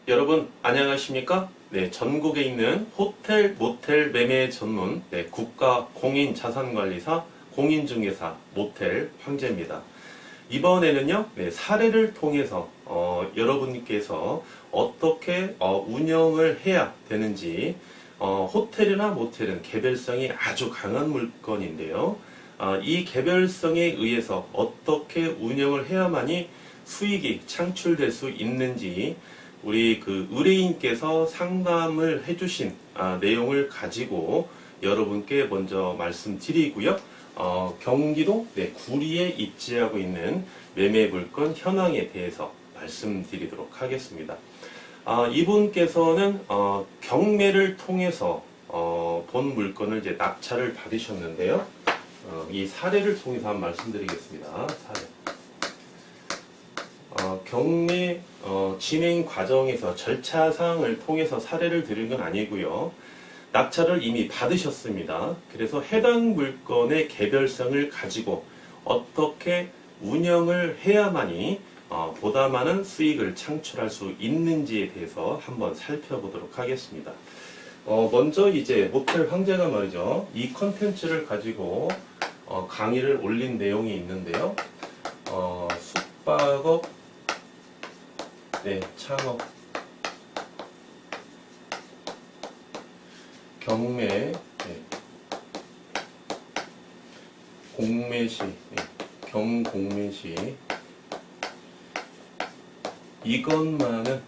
여러분 안녕하십니까? 네, 전국에 있는 호텔, 모텔 매매 전문 국가 공인자산관리사, 공인중개사, 모텔 황제입니다. 이번에는요, 사례를 통해서 여러분께서 어떻게 운영을 해야 되는지, 호텔이나 모텔은 개별성이 아주 강한 물건인데요. 이 개별성에 의해서 어떻게 운영을 해야만이 수익이 창출될 수 있는지 우리 그 의뢰인께서 상담을 해주신 내용을 가지고 여러분께 먼저 말씀드리고요. 경기도 구리에 입지하고 있는 매매 물건 현황에 대해서 말씀드리도록 하겠습니다. 이분께서는 경매를 통해서 본 물건을 이제 낙찰을 받으셨는데요. 이 사례를 통해서 한번 말씀드리겠습니다. 사례. 경매 진행 과정에서 절차상을 통해서 사례를 드린 건 아니고요. 낙찰을 이미 받으셨습니다. 그래서 해당 물건의 개별성을 가지고 어떻게 운영을 해야만이 보다 많은 수익을 창출할 수 있는지에 대해서 한번 살펴보도록 하겠습니다. 먼저 이제 모텔 황제가 말이죠. 이 컨텐츠를 가지고 강의를 올린 내용이 있는데요. 숙박업 창업, 경매, 공매시, 경공매시 이것만은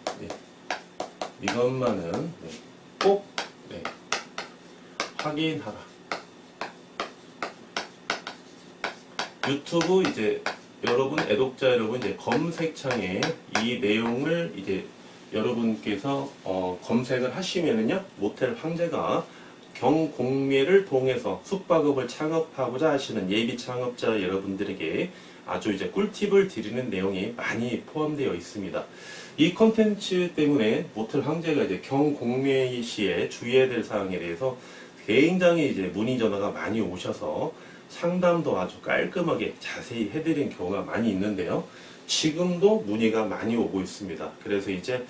꼭 확인하라. 유튜브 이제 여러분, 애독자 여러분, 이제 검색창에 이 내용을 이제 여러분께서 검색을 하시면은요, 모텔 황제가 경공매를 통해서 숙박업을 창업하고자 하시는 예비 창업자 여러분들에게 아주 이제 꿀팁을 드리는 내용이 많이 포함되어 있습니다. 이 컨텐츠 때문에 모텔 황제가 이제 경공매 시에 주의해야 될 사항에 대해서 굉장히 이제 문의 전화가 많이 오셔서 상담도 아주 깔끔하게 자세히 해드린 경우가 많이 있는데요. 지금도 문의가 많이 오고 있습니다. 그래서 이제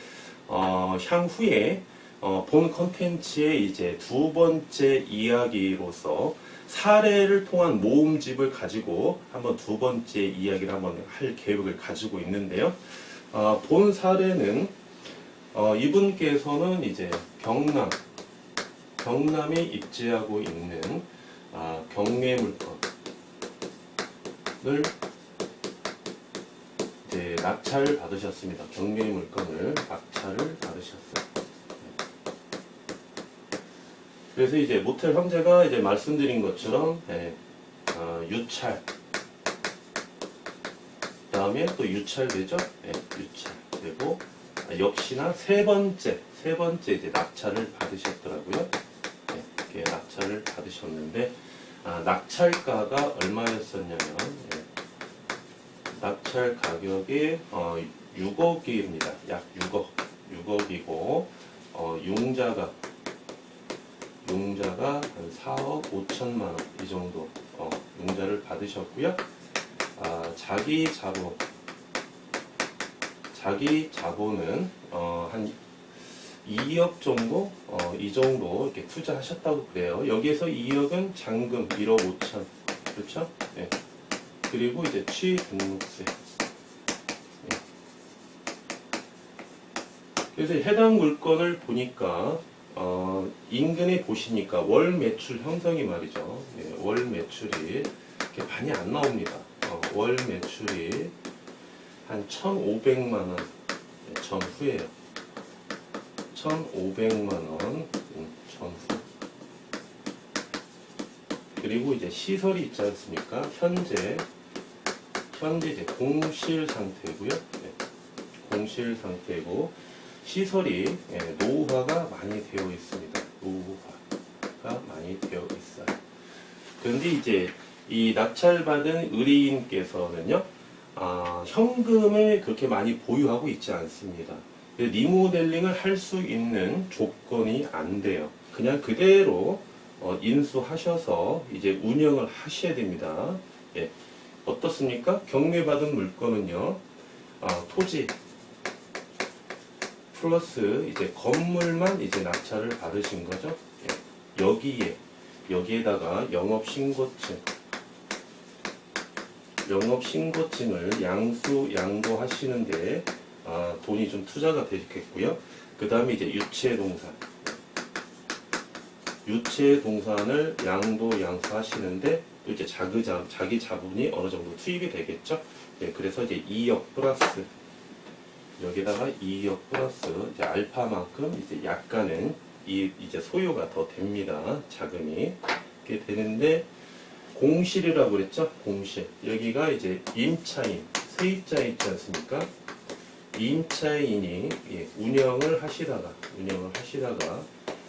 향후에 본 컨텐츠의 이제 두 번째 이야기로서 사례를 통한 모음집을 가지고 한번 두 번째 이야기를 한번 할 계획을 가지고 있는데요. 본 사례는 이분께서는 이제 경남에 입지하고 있는 경매 물건을 이제 낙찰을 받으셨습니다. 경매 물건을 낙찰을 받으셨어요. 그래서 이제 모텔 황제가 이제 말씀드린 것처럼 유찰, 그다음에 또 유찰되죠. 유찰되고 역시나 세 번째 이제 낙찰을 받으셨더라고요. 이렇게 낙찰을 받으셨는데 낙찰가가 얼마였었냐면 낙찰 가격이 6억입니다. 약 6억이고 융자가 한 4억 5천만 원 이 정도 융자를 받으셨고요. 자기 자본은 한 2억 정도, 이 정도 이렇게 투자하셨다고 그래요. 여기에서 2억은 잔금 1억 5천, 그렇죠? 네. 그리고 이제 취등록세. 네. 그래서 해당 물건을 보니까 인근에 보시니까 월 매출 형성이 말이죠. 네, 월 매출이 이렇게 많이 안 나옵니다. 월 매출이 한 1,500만 원 전후예요. 1,500만 원 전후. 그리고 이제 시설이 있지 않습니까? 현재 이제 공실 상태고요. 공실 상태고 시설이 노후화가 많이 되어 있습니다. 노후화가 많이 되어 있어요. 그런데 이제 이 낙찰받은 의뢰인께서는요, 현금을 그렇게 많이 보유하고 있지 않습니다. 리모델링을 할 수 있는 조건이 안 돼요. 그냥 그대로 인수하셔서 이제 운영을 하셔야 됩니다. 어떻습니까? 경매받은 물건은요, 토지, 플러스 이제 건물만 이제 낙찰을 받으신 거죠. 예. 여기에다가 영업신고증을 양도하시는데 돈이 좀 투자가 되겠고요. 그 다음에 이제 유체동산을 양수하시는데 또 이제 자기 자본이 어느 정도 투입이 되겠죠. 예, 그래서 이제 2억 플러스 여기다가 2억 플러스 이제 알파만큼 이제 약간은 이제 소요가 더 됩니다. 자금이 이렇게 되는데 공실이라고 그랬죠. 공실 여기가 이제 임차인 세입자 있지 않습니까? 임차인이 운영을 하시다가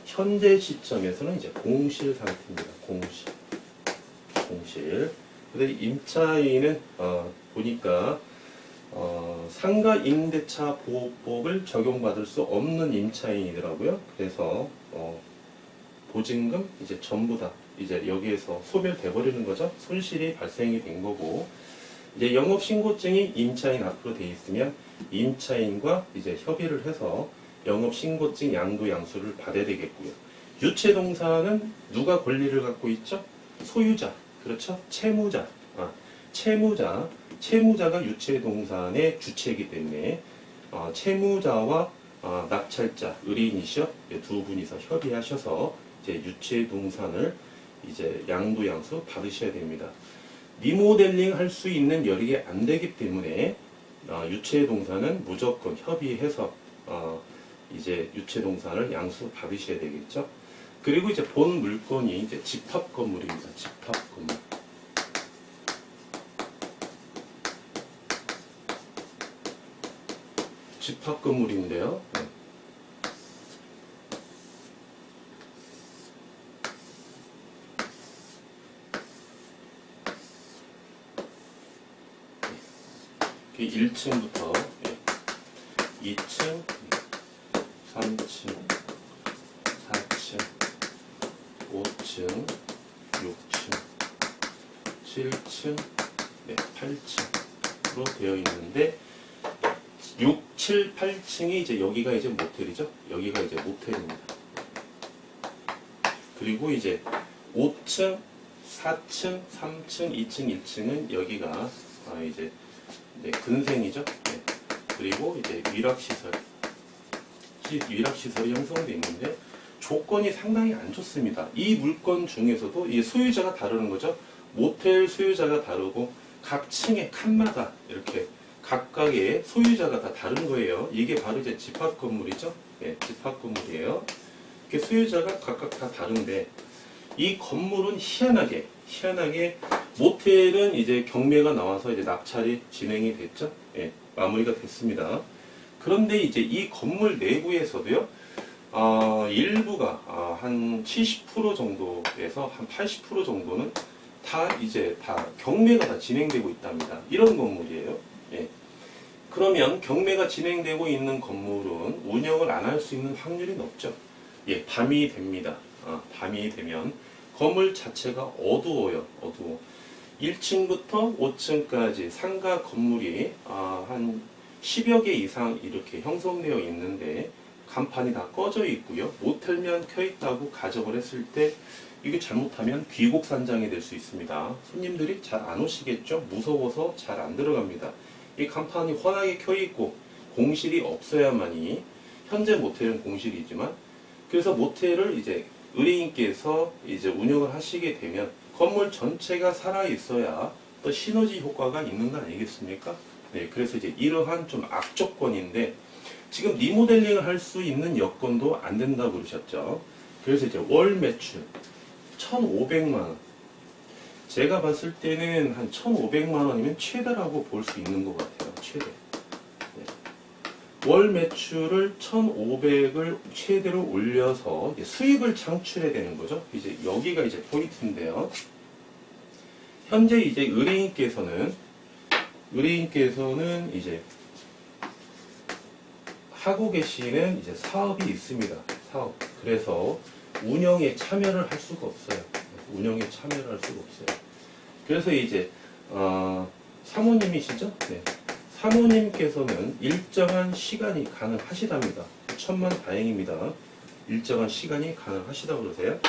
현재 시점에서는 이제 공실 상태입니다. 공실. 근데 임차인은 보니까 상가 임대차 보호법을 적용받을 수 없는 임차인이더라고요. 그래서 보증금 이제 전부 다 이제 여기에서 소멸돼 버리는 거죠. 손실이 발생이 된 거고 이제 영업신고증이 임차인 앞으로 돼 있으면 임차인과 이제 협의를 해서 영업신고증 양수를 받아야 되겠고요. 유체동산은 누가 권리를 갖고 있죠? 소유자, 그렇죠? 채무자가 유체동산의 주체이기 때문에 채무자와 낙찰자, 의뢰인이시여 두 분이서 협의하셔서 이제 유체동산을 이제 양수 받으셔야 됩니다. 리모델링 할 수 있는 여력이 안 되기 때문에 유체동산은 무조건 협의해서 이제 유체동산을 양수 받으셔야 되겠죠. 그리고 이제 본 물건이 이제 집합 건물입니다. 집합 건물인데요. 네. 1층부터 2층, 3층, 4층, 5층, 6층, 7층, 8층으로 되어 있는데 6, 7, 8층이 이제 여기가 이제 모텔이죠. 여기가 이제 모텔입니다. 그리고 이제 5층, 4층, 3층, 2층, 1층은 여기가 이제 근생이죠. 네. 그리고 이제 위락시설이 형성되어 있는데 조건이 상당히 안 좋습니다. 이 물건 중에서도 이 소유자가 다르는 거죠. 모텔 소유자가 다르고 각 층의 칸마다 이렇게 각각의 소유자가 다 다른 거예요. 이게 바로 이제 집합 건물이죠. 네, 집합 건물이에요. 이렇게 소유자가 각각 다 다른데 이 건물은 희한하게 모텔은 이제 경매가 나와서 이제 낙찰이 진행이 됐죠. 예, 마무리가 됐습니다. 그런데 이제 이 건물 내부에서도요, 일부가 한 70% 정도에서 한 80% 정도는 다 이제 다 경매가 다 진행되고 있답니다. 이런 건물이에요. 예. 그러면 경매가 진행되고 있는 건물은 운영을 안 할 수 있는 확률이 높죠. 예, 밤이 됩니다. 밤이 되면 건물 자체가 어두워요. 1층부터 5층까지 상가 건물이 한 10여 개 이상 이렇게 형성되어 있는데 간판이 다 꺼져 있고요. 모텔만 켜 있다고 가정을 했을 때 이게 잘못하면 귀곡산장이 될 수 있습니다. 손님들이 잘 안 오시겠죠? 무서워서 잘 안 들어갑니다. 이 간판이 환하게 켜 있고 공실이 없어야만이 현재 모텔은 공실이지만 그래서 모텔을 이제 의뢰인께서 이제 운영을 하시게 되면 건물 전체가 살아 있어야 또 시너지 효과가 있는 거 아니겠습니까? 네, 그래서 이제 이러한 좀 악조건인데 지금 리모델링을 할 수 있는 여건도 안 된다고 그러셨죠. 그래서 이제 월 매출 1,500만 원. 제가 봤을 때는 한 1,500만 원이면 최대라고 볼 수 있는 것 같아요. 최대. 월 매출을 1,500을 최대로 올려서 이제 수익을 창출해야 되는 거죠. 이제 여기가 이제 포인트인데요. 현재 이제 의뢰인께서는 이제 하고 계시는 이제 사업이 있습니다. 사업. 그래서 운영에 참여를 할 수가 없어요. 그래서 이제 사모님이시죠? 네. 사모님께서는 일정한 시간이 가능하시답니다. 천만 다행입니다. 일정한 시간이 가능하시다고 그러세요.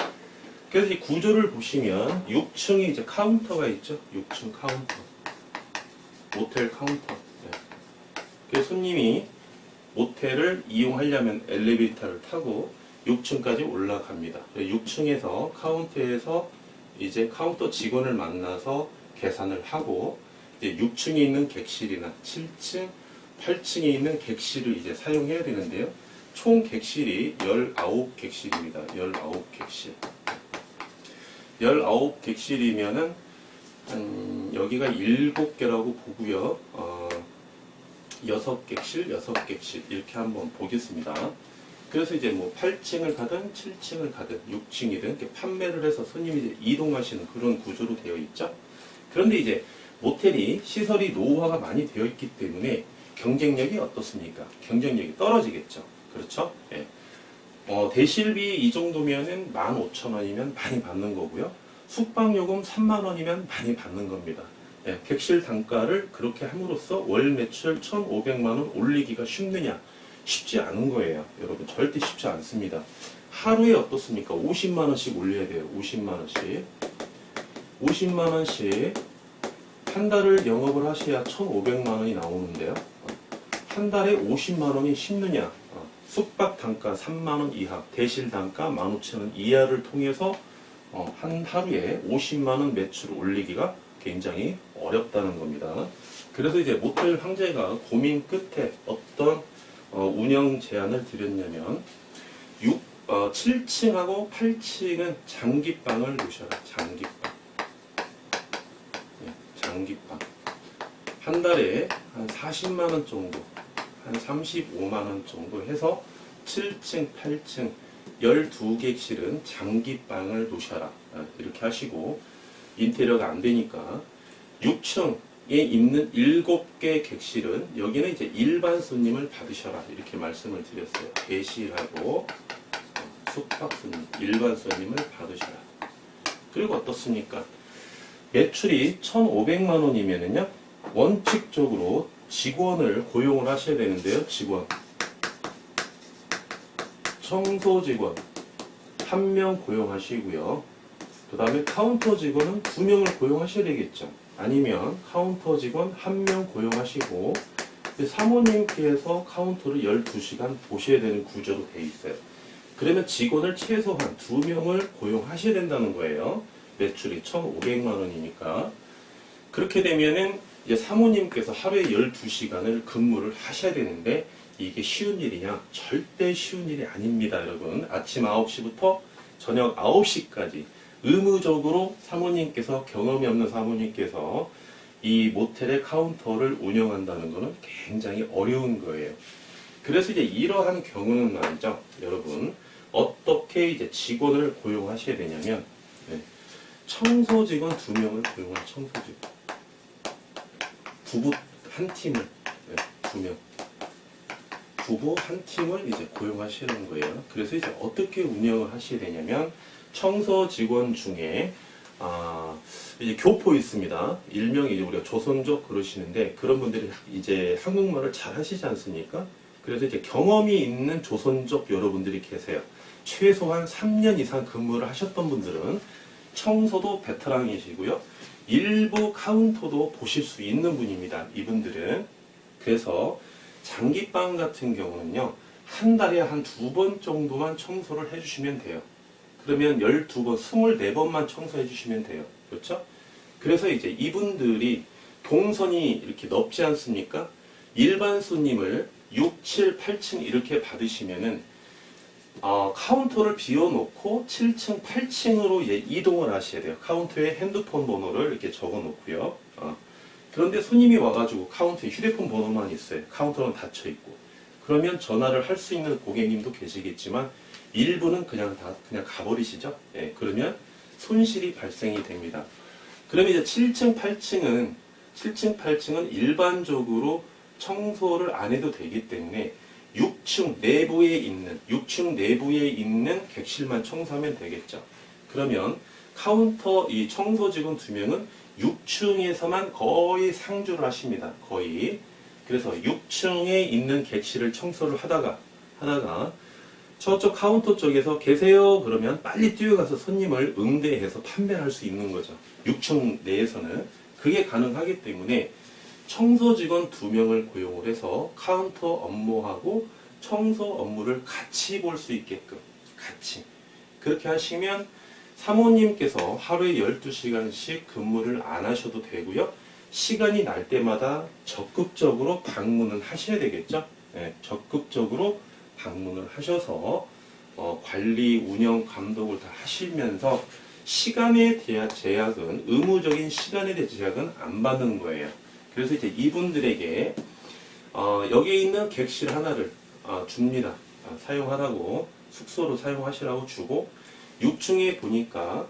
그래서 이 구조를 보시면 6층에 이제 카운터가 있죠. 6층 카운터. 모텔 카운터. 네. 그래서 손님이 모텔을 이용하려면 엘리베이터를 타고 6층까지 올라갑니다. 6층에서 카운터에서 이제 카운터 직원을 만나서 계산을 하고 이제 6층에 있는 객실이나 7층, 8층에 있는 객실을 이제 사용해야 되는데요. 총 객실이 19객실입니다. 19객실. 19객실이면은 여기가 7개라고 보고요. 6객실, 6객실 이렇게 한번 보겠습니다. 그래서 이제 뭐 8층을 가든 7층을 가든 6층이든 이렇게 판매를 해서 손님이 이제 이동하시는 그런 구조로 되어 있죠. 그런데 이제 모텔이 시설이 노후화가 많이 되어 있기 때문에 경쟁력이 어떻습니까? 경쟁력이 떨어지겠죠. 그렇죠? 예. 대실비 이 정도면은 15,000원이면 많이 받는 거고요. 숙박요금 3만원이면 많이 받는 겁니다. 예, 객실 단가를 그렇게 함으로써 월 매출 1,500만원 올리기가 쉽느냐? 쉽지 않은 거예요. 여러분 절대 쉽지 않습니다. 하루에 어떻습니까? 50만원씩 올려야 돼요. 50만원씩. 50만원씩 한 달을 영업을 하셔야 1,500만원이 나오는데요. 한 달에 50만원이 쉽느냐? 숙박 단가 3만원 이하, 대실 단가 15,000원 이하를 통해서 한 하루에 50만원 매출을 올리기가 굉장히 어렵다는 겁니다. 그래서 이제 모텔 황제가 고민 끝에 어떤 운영 제안을 드렸냐면 7층하고 8층은 장기방을 놓으셔라. 장기방. 네, 장기방. 한 달에 한 40만원 정도, 한 35만원 정도 해서 7층, 8층 12객실은 장기방을 놓으셔라. 이렇게 하시고 인테리어가 안 되니까 6층에 있는 7개 객실은 여기는 이제 일반 손님을 받으셔라. 이렇게 말씀을 드렸어요. 대실하고 숙박 손님, 일반 손님을 받으셔라. 그리고 어떻습니까? 매출이 1,500만 원이면은요, 원칙적으로 직원을 고용을 하셔야 되는데요. 직원. 청소 직원 1명 고용하시고요. 그 다음에 카운터 직원은 2명을 고용하셔야 되겠죠. 아니면 카운터 직원 1명 고용하시고 사모님께서 카운터를 12시간 보셔야 되는 구조로 되어 있어요. 그러면 직원을 최소한 2명을 고용하셔야 된다는 거예요. 매출이 1,500만 원이니까. 그렇게 되면은 이제 사모님께서 하루에 12시간을 근무를 하셔야 되는데 이게 쉬운 일이냐? 절대 쉬운 일이 아닙니다, 여러분. 아침 9시부터 저녁 9시까지 의무적으로 사모님께서, 경험이 없는 사모님께서 이 모텔의 카운터를 운영한다는 것은 굉장히 어려운 거예요. 그래서 이제 이러한 경우는 말이죠, 여러분. 어떻게 이제 직원을 고용하셔야 되냐면, 청소 직원 2명을 고용할 청소 직원. 부부 한 팀을, 2명. 부부 한 팀을 이제 고용하시는 거예요. 그래서 이제 어떻게 운영을 하셔야 되냐면, 청소 직원 중에 이제 교포 있습니다. 일명이 이제 우리가 조선족 그러시는데 그런 분들이 이제 한국말을 잘 하시지 않습니까? 그래서 이제 경험이 있는 조선족 여러분들이 계세요. 최소한 3년 이상 근무를 하셨던 분들은 청소도 베테랑이시고요. 일부 카운터도 보실 수 있는 분입니다. 이분들은. 그래서 장기방 같은 경우는요, 한 달에 한 2번 정도만 청소를 해주시면 돼요. 그러면 12번, 24번만 청소해 주시면 돼요. 그렇죠? 그래서 이제 이분들이 동선이 이렇게 넓지 않습니까? 일반 손님을 6, 7, 8층 이렇게 받으시면은 카운터를 비워놓고 7층, 8층으로 이동을 하셔야 돼요. 카운터에 핸드폰 번호를 이렇게 적어 놓고요. 그런데 손님이 와가지고 카운터에 휴대폰 번호만 있어요. 카운터는 닫혀 있고. 그러면 전화를 할 수 있는 고객님도 계시겠지만 일부는 그냥 가버리시죠. 예, 그러면 손실이 발생이 됩니다. 그러면 이제 7층, 8층은 일반적으로 청소를 안 해도 되기 때문에 6층 내부에 있는 객실만 청소하면 되겠죠. 그러면 카운터 이 청소 직원 2명은 6층에서만 거의 상주를 하십니다. 거의. 그래서 6층에 있는 객실을 청소를 하다가 하다가 저쪽 카운터 쪽에서 계세요 그러면 빨리 뛰어가서 손님을 응대해서 판매를 할 수 있는 거죠. 6층 내에서는 그게 가능하기 때문에 청소 직원 2명을 고용을 해서 카운터 업무하고 청소 업무를 같이 볼 수 있게끔 같이 그렇게 하시면 사모님께서 하루에 12시간씩 근무를 안 하셔도 되고요. 시간이 날 때마다 적극적으로 방문을 하셔야 되겠죠. 네, 적극적으로 방문을 하셔서 관리, 운영, 감독을 다 하시면서 시간에 대한 제약은 의무적인 시간에 대한 제약은 안 받는 거예요. 그래서 이제 이분들에게 여기에 있는 객실 하나를 줍니다. 사용하라고 숙소로 사용하시라고 주고 6층에 보니까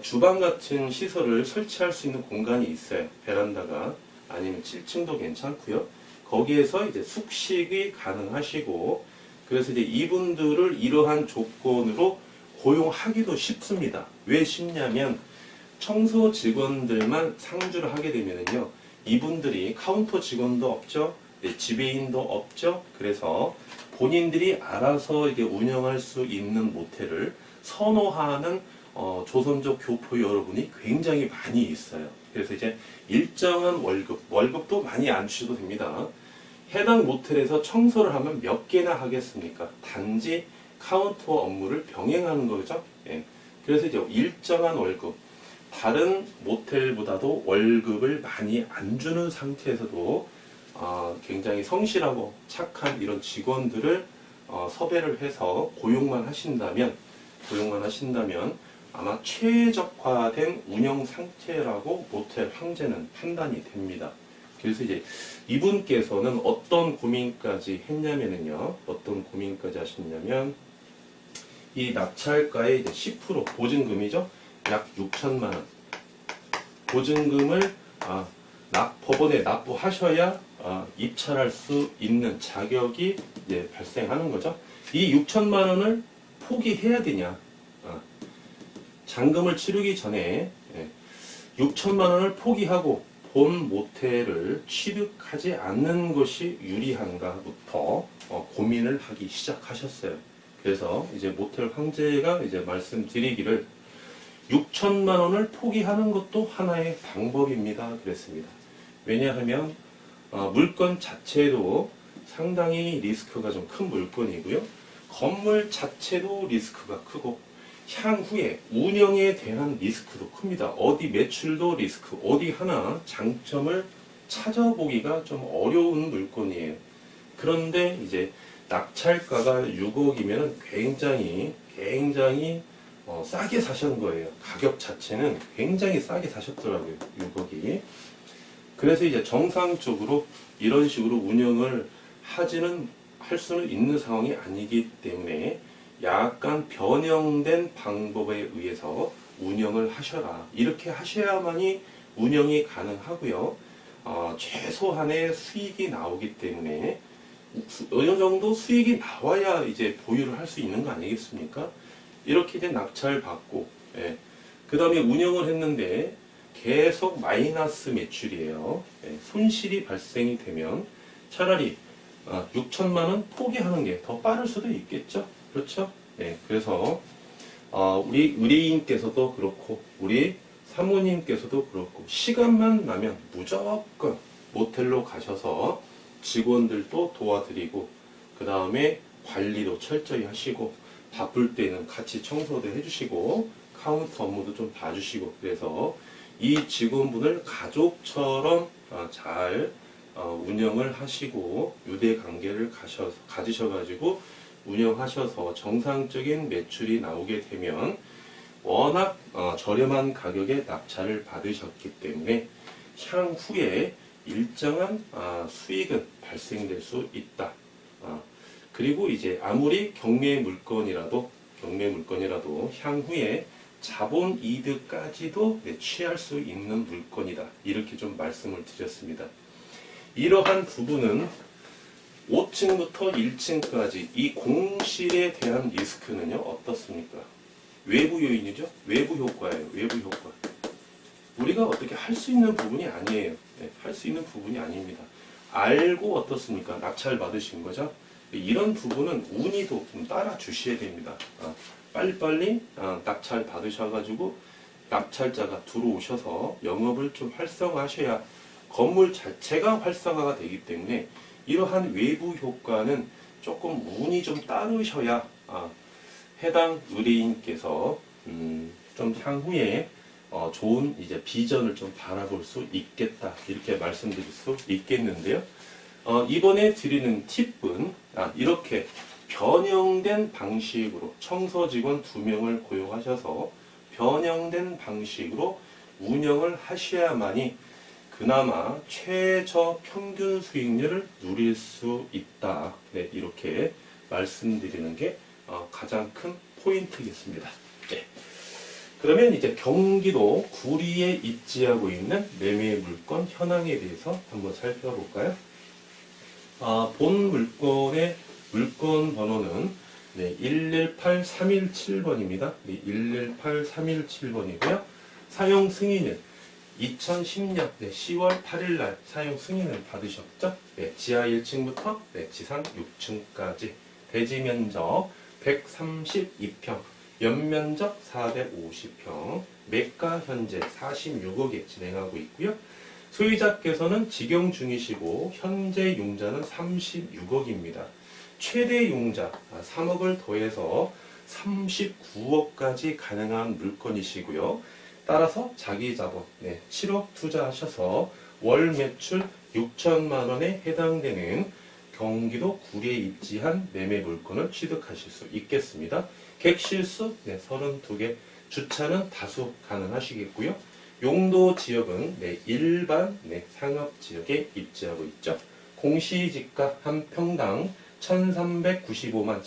주방 같은 시설을 설치할 수 있는 공간이 있어요. 베란다가 아니면 7층도 괜찮고요. 거기에서 이제 숙식이 가능하시고 그래서 이제 이분들을 이러한 조건으로 고용하기도 쉽습니다. 왜 쉽냐면 청소 직원들만 상주를 하게 되면은요. 이분들이 카운터 직원도 없죠. 지배인도 없죠. 그래서 본인들이 알아서 이게 운영할 수 있는 모텔을 선호하는 조선족 교포 여러분이 굉장히 많이 있어요. 그래서 이제 일정한 월급도 많이 안 주셔도 됩니다. 해당 모텔에서 청소를 하면 몇 개나 하겠습니까? 단지 카운터 업무를 병행하는 거죠. 예. 그래서 이제 일정한 월급, 다른 모텔보다도 월급을 많이 안 주는 상태에서도 굉장히 성실하고 착한 이런 직원들을 섭외를 해서 고용만 하신다면 아마 최적화된 운영 상태라고 모텔 황제는 판단이 됩니다. 그래서 이제 이분께서는 어떤 고민까지 했냐면요. 어떤 고민까지 하셨냐면 이 낙찰가의 이제 10% 보증금이죠. 약 6천만 원. 보증금을 법원에 납부하셔야 입찰할 수 있는 자격이 이제 발생하는 거죠. 이 6천만 원을 포기해야 되냐? 잔금을 치르기 전에 6천만 원을 포기하고 본 모텔을 취득하지 않는 것이 유리한가부터 고민을 하기 시작하셨어요. 그래서 이제 모텔 황제가 이제 말씀드리기를 6천만 원을 포기하는 것도 하나의 방법입니다. 그랬습니다. 왜냐하면 물건 자체도 상당히 리스크가 좀 큰 물건이고요. 건물 자체도 리스크가 크고 향후에 운영에 대한 리스크도 큽니다. 어디 매출도 리스크, 어디 하나 장점을 찾아보기가 좀 어려운 물건이에요. 그런데 이제 낙찰가가 6억이면 굉장히 싸게 사신 거예요. 가격 자체는 굉장히 싸게 사셨더라고요. 6억이. 그래서 이제 정상적으로 이런 식으로 운영을 할 수는 있는 상황이 아니기 때문에 약간 변형된 방법에 의해서 운영을 하셔라. 이렇게 하셔야만이 운영이 가능하고요. 최소한의 수익이 나오기 때문에 어느 정도 수익이 나와야 이제 보유를 할 수 있는 거 아니겠습니까? 이렇게 이제 낙찰 받고, 그 다음에 운영을 했는데 계속 마이너스 매출이에요. 손실이 발생이 되면 차라리 6천만 원 포기하는 게 더 빠를 수도 있겠죠. 그렇죠? 그래서 우리 의뢰인께서도 그렇고 우리 사모님께서도 그렇고 시간만 나면 무조건 모텔로 가셔서 직원들도 도와드리고 그 다음에 관리도 철저히 하시고 바쁠 때는 같이 청소도 해주시고 카운터 업무도 좀 봐주시고 그래서 이 직원분을 가족처럼 잘 운영을 하시고 유대 관계를 가지셔가지고 운영하셔서 정상적인 매출이 나오게 되면 워낙 저렴한 가격에 낙찰을 받으셨기 때문에 향후에 일정한 수익은 발생될 수 있다. 그리고 이제 아무리 경매 물건이라도 향후에 자본 이득까지도 취할 수 있는 물건이다. 이렇게 좀 말씀을 드렸습니다. 이러한 부분은 5층부터 1층까지 이 공실에 대한 리스크는요 어떻습니까? 외부 요인이죠. 외부 효과예요. 외부 효과. 우리가 어떻게 할 수 있는 부분이 아니에요. 할 수 있는 부분이 아닙니다. 알고 어떻습니까? 낙찰 받으신 거죠. 이런 부분은 운이도 좀 따라 주셔야 됩니다. 빨리빨리 낙찰 받으셔가지고 낙찰자가 들어오셔서 영업을 좀 활성화하셔야 건물 자체가 활성화가 되기 때문에 이러한 외부 효과는 조금 운이 좀 따르셔야 해당 의뢰인께서 좀 향후에 좋은 이제 비전을 좀 바라볼 수 있겠다 이렇게 말씀드릴 수 있겠는데요. 이번에 드리는 팁은 이렇게 변형된 방식으로 청소 직원 2명을 고용하셔서 변형된 방식으로 운영을 하셔야만이 그나마 최저 평균 수익률을 누릴 수 있다. 네, 이렇게 말씀드리는 게 가장 큰 포인트겠습니다. 네. 그러면 이제 경기도 구리에 입지하고 있는 매매 물건 현황에 대해서 한번 살펴볼까요? 본 물건의 물건 번호는 118317번입니다. 118317번이고요. 사용 승인은 2010년 10월 8일 날 사용 승인을 받으셨죠? 지하 1층부터 지상 6층까지 대지 면적 132평, 연면적 450평, 매가 현재 46억에 진행하고 있고요. 소유자께서는 직영 중이시고 현재 용자는 36억입니다. 최대 용자 3억을 더해서 39억까지 가능한 물건이시고요. 따라서 자기 자본 7억 투자하셔서 월 매출 6천만 원에 해당되는 경기도 구리에 입지한 매매 물건을 취득하실 수 있겠습니다. 객실수 32개, 주차는 다수 가능하시겠고요. 용도 지역은 일반 상업 지역에 입지하고 있죠. 공시지가 한 평당 1395만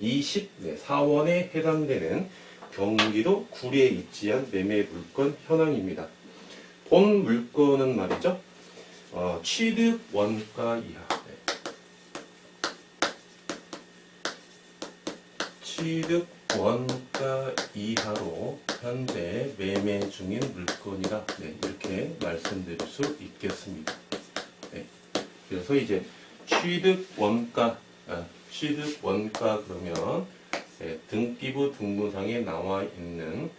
7,024원에 해당되는 경기도 구리에 입지한 매매 물건 현황입니다. 본 물건은 말이죠. 취득 원가 이하. 취득 원가 이하로 현재 매매 중인 물건이라 이렇게 말씀드릴 수 있겠습니다. 그래서 이제 취득 원가 그러면 등기부 등본상에 나와 있는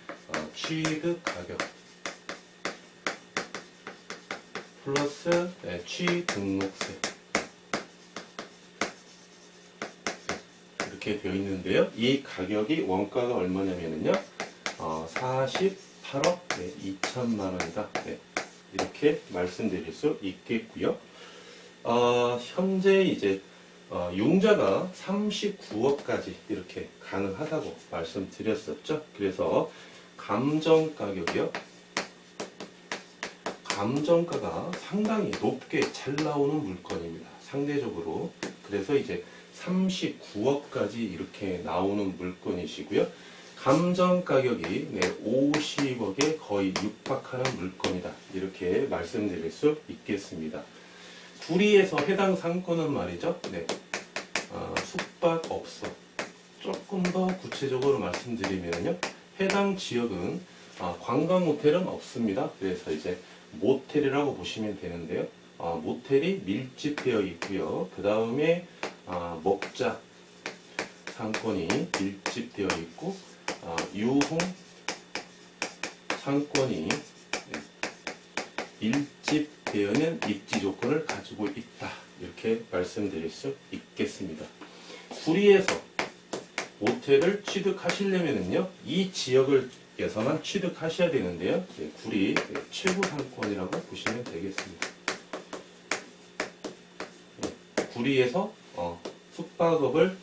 취득 가격 플러스 취등록세 이렇게 되어 있는데요. 이 가격이 원가가 얼마냐면요, 48억 2천만 원이다. 이렇게 말씀드릴 수 있겠고요. 현재 이제 용자가 39억까지 이렇게 가능하다고 말씀드렸었죠. 그래서 감정가격이요. 감정가가 상당히 높게 잘 나오는 물건입니다. 상대적으로. 그래서 이제 39억까지 이렇게 나오는 물건이시고요. 감정가격이 50억에 거의 육박하는 물건이다. 이렇게 말씀드릴 수 있겠습니다. 구리에서 해당 상권은 말이죠. 숙박업소. 조금 더 구체적으로 말씀드리면요. 해당 지역은 관광 호텔은 없습니다. 그래서 이제 모텔이라고 보시면 되는데요. 모텔이 밀집되어 있고요. 그 다음에 먹자 상권이 밀집되어 있고 유흥 상권이 밀집되어 있는 입지 조건을 가지고 있다. 이렇게 말씀드릴 수 있겠습니다. 구리에서 모텔을 취득하시려면요, 이 지역에서만 취득하셔야 되는데요. 구리 최고 상권이라고 보시면 되겠습니다. 구리에서 숙박업을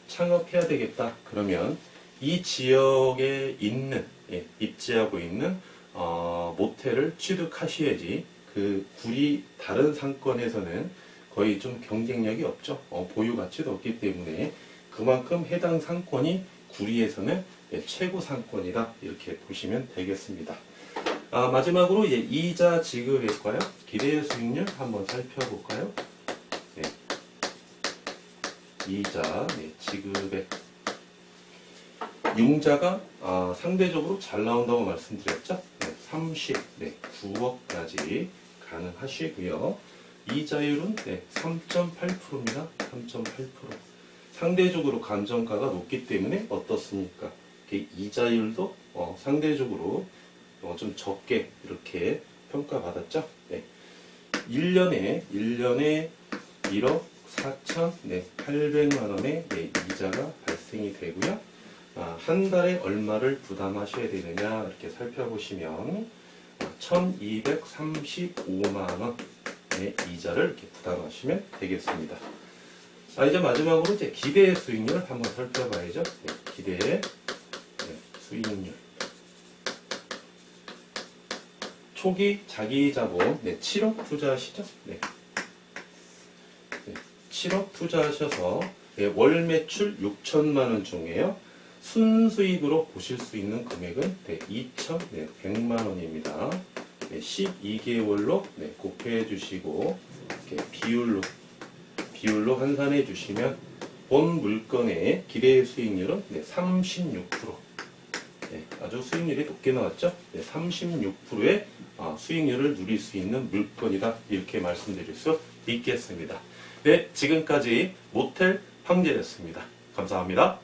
창업해야 되겠다. 그러면 이 지역에 있는 입지하고 있는 모텔을 취득하셔야지 그 구리 다른 상권에서는 거의 좀 경쟁력이 없죠. 보유 가치도 없기 때문에 그만큼 해당 상권이 구리에서는 최고 상권이다. 이렇게 보시면 되겠습니다. 마지막으로 이자 지급액과요. 기대 수익률 한번 살펴볼까요? 이자 지급액 융자가 상대적으로 잘 나온다고 말씀드렸죠. 39억까지 가능하시고요. 이자율은 3.8%입니다. 3.8%. 상대적으로 감정가가 높기 때문에 어떻습니까? 이자율도 상대적으로 좀 적게 이렇게 평가받았죠. 1년에 1억 4,800만 원의 이자가 발생이 되고요. 한 달에 얼마를 부담하셔야 되느냐 이렇게 살펴보시면 1,235만 원의 이자를 이렇게 부담하시면 되겠습니다. 이제 마지막으로 이제 기대 수익률을 한번 살펴봐야죠. 기대 수익률. 초기 자기 자본 7억 투자하시죠? 7억 투자하셔서 월 매출 6천만 원 중에요. 순수익으로 보실 수 있는 금액은 2,100만 원입니다. 12개월로 곱해 주시고 이렇게 비율로 환산해 주시면 본 물건의 기대 수익률은 36%. 아주 수익률이 높게 나왔죠? 36%의 수익률을 누릴 수 있는 물건이다. 이렇게 말씀드릴 수 있겠습니다. 지금까지 모텔 황제였습니다. 감사합니다.